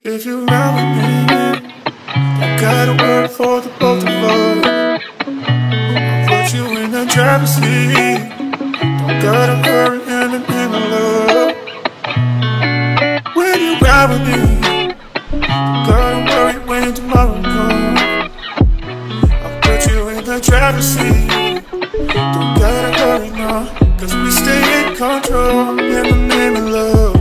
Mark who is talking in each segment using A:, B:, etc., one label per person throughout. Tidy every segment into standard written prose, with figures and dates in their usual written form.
A: If you ride with me, I gotta work for the both of us. I'll put you in the driver's seat. Don't gotta hurry in the love. When you ride with me, don't gotta worry when tomorrow comes. I'll put you in the driver's seat. Don't gotta hurry now, 'cause we stay in control in the name of love.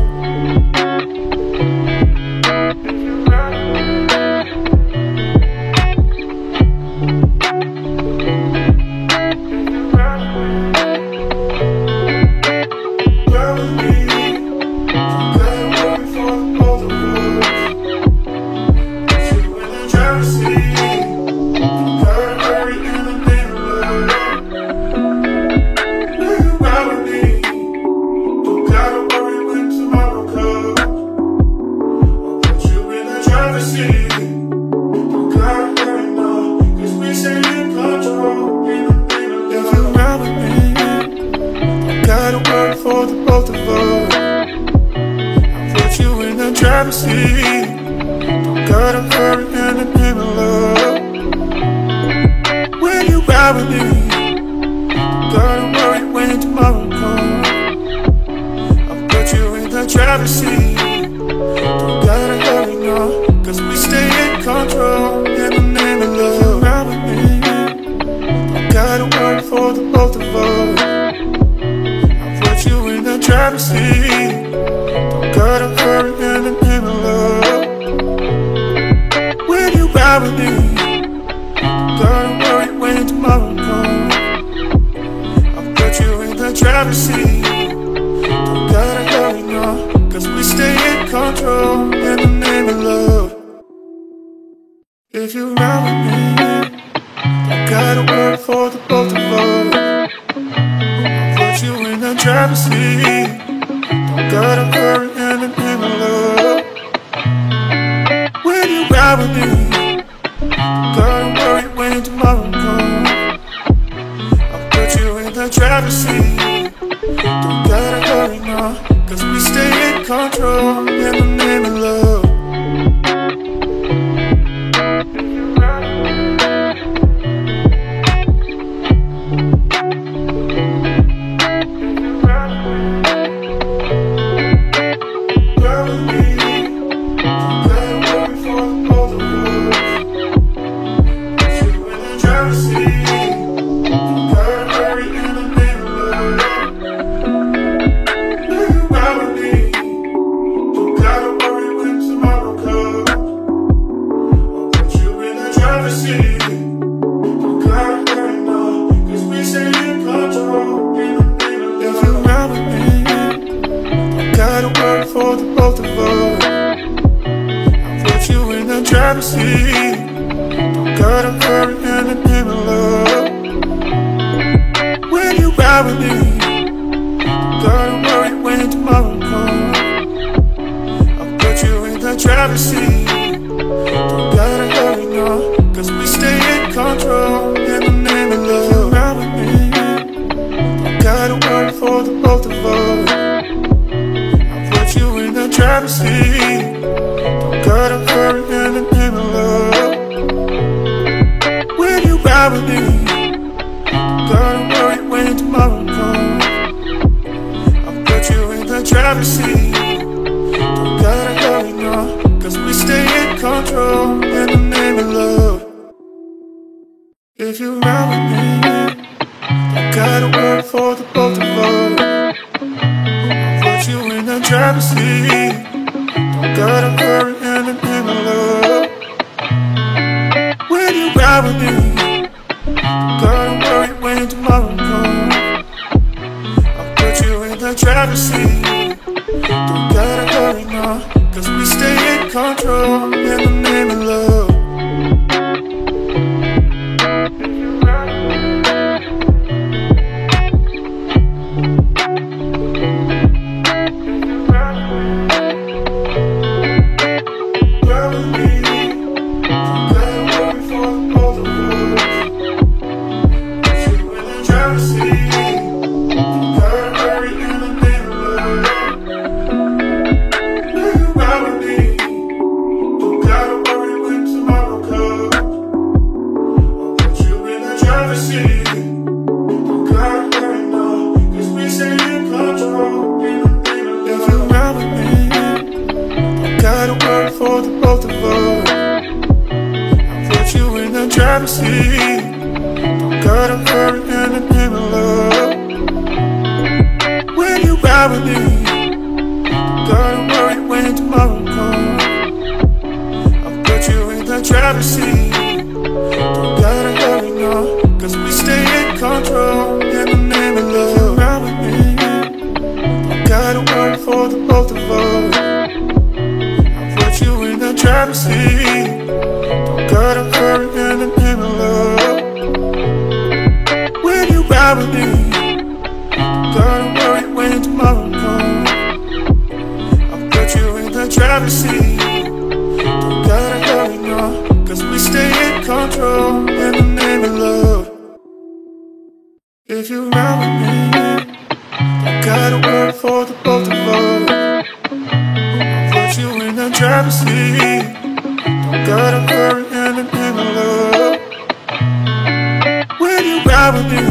A: gotta work for the both of us. I put you in the driver's seat. Don't gotta hurry in the name of love. When you ride with me, don't gotta worry when tomorrow comes. I put you in the driver's seat. Don't gotta hurry, no, cause we stay in control in the name of love. You ride with me, don't gotta work for the both of us. Put you in the driver's seat. Don't gotta hurry in the name of love. When you ride with me, don't gotta worry when tomorrow comes. I'll put you in the driver's seat. Don't gotta hurry, no, cause we stay in control in the name of love. If you ride with me, don't gotta work for the both of us. Put you in the driver's seat. Don't gotta hurry in the name of love. When you ride with me,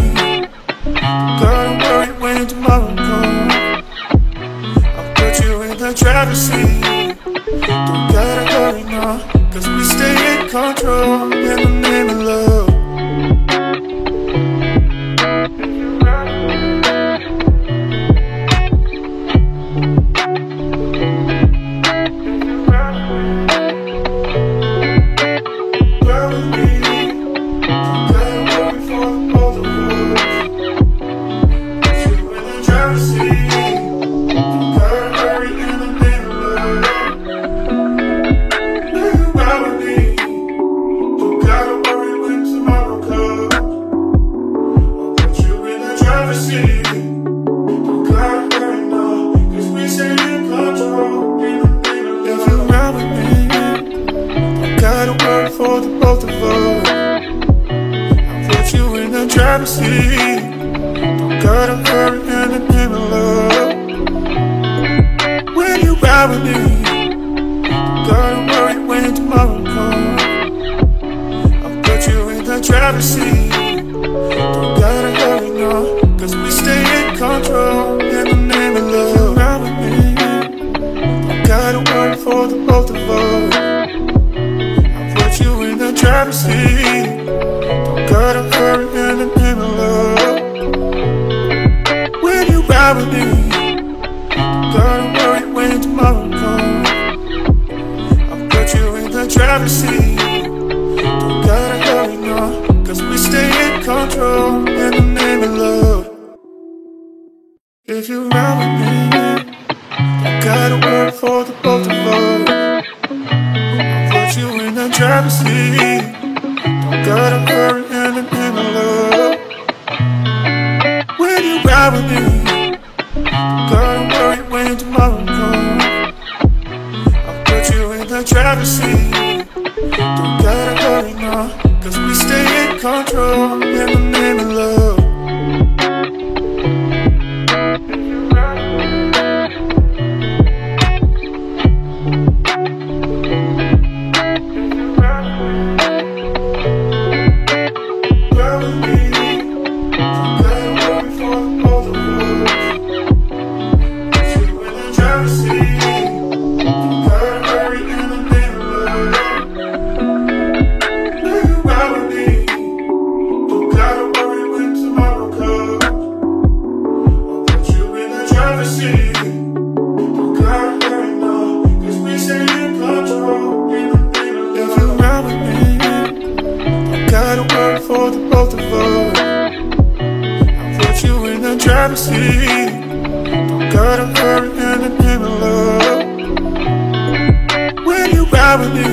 A: don't gotta worry when tomorrow comes. I'll put you in the driver's seat. Don't gotta hurry, no, cause we stay in control in the name of love. For the both of us, I put you in the driver's seat. Don't gotta hurry in the name of love. When you ride with me, don't gotta worry when tomorrow comes. I'll put you in the driver's seat. Don't gotta hurry, no, cause we stay in control in the name of love. You ride with me, don't gotta worry for the both of us. You in the driver's seat. Don't gotta hurry in the name of love. When you ride with me, don't gotta worry when tomorrow comes. I'll put you in the driver's seat. Don't gotta hurry, no, cause we stay in control in the name of love. If you ride with me, don't gotta work for the both of us. You in the driver's seat. Don't gotta hurry in the name of love. When you ride with me, don't gotta worry when tomorrow comes. I'll put you in the driver's seat. Don't gotta hurry, no, cause we stay in control in the name of love. For the both of us, I put you in the driver's seat. Don't gotta hurry in the name of love. When you ride with me,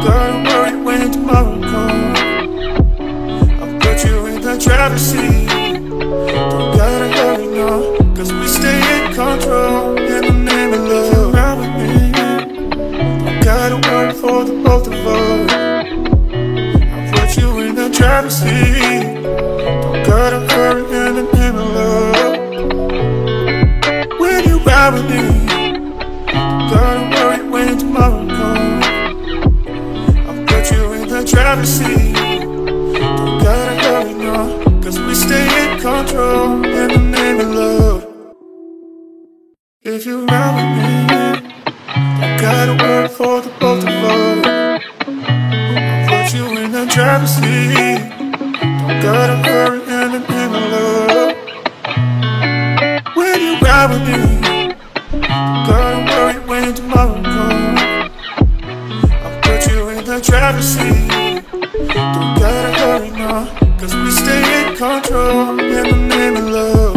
A: don't gotta worry when tomorrow comes. I'll put you in the driver's seat. Don't gotta hurry, no, cause we stay in control in the name of love. You ride with me, don't gotta worry for the both of us. You in the driver's seat. Don't gotta hurry in the name of love. When you ride with me, don't gotta worry when tomorrow comes. I'll put you in the driver's seat. Don't gotta hurry, no, cause we stay in control in the name of love. If you ride with me, don't gotta work for the both of us. I'll put you in the driver's seat. Don't gotta hurry in the love. When you ride with me, don't gotta worry when tomorrow comes. I'll put you in the driver's seat. Don't gotta hurry now, cause we stay in control in the name of love.